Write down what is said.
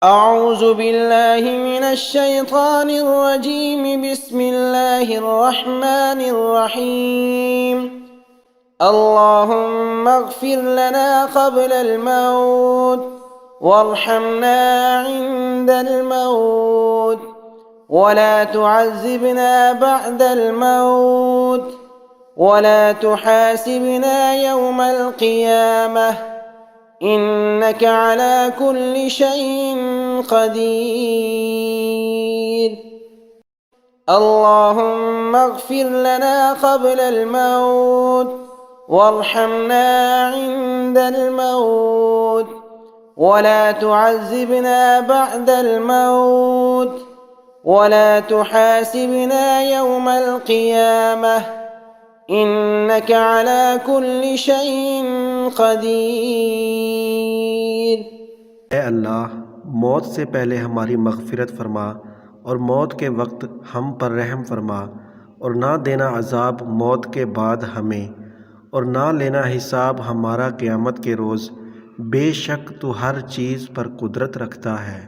أعوذ बिल्लाहि मिनश्शैतानिर्रजीम बिस्मिल्लाहिर्रहमानिर्रहीम اللهم اغفر لنا قبل الموت وارحمنا عند الموت ولا تعذبنا بعد الموت ولا تحاسبنا يوم القيامة إنك على كل شيء قدير اللهم اغفر لنا قبل الموت وارحمنا عند الموت ولا تعذبنا بعد الموت ولا تحاسبنا يوم القيامة إنك على كل شيء قدير। ए अल्लाह, मौत से पहले हमारी मग़फ़िरत फरमा और मौत के वक्त हम पर रहम फरमा और ना देना अज़ाब मौत के बाद हमें और ना लेना हिसाब हमारा क़यामत के रोज़। बेशक तू हर चीज़ पर कुदरत रखता है।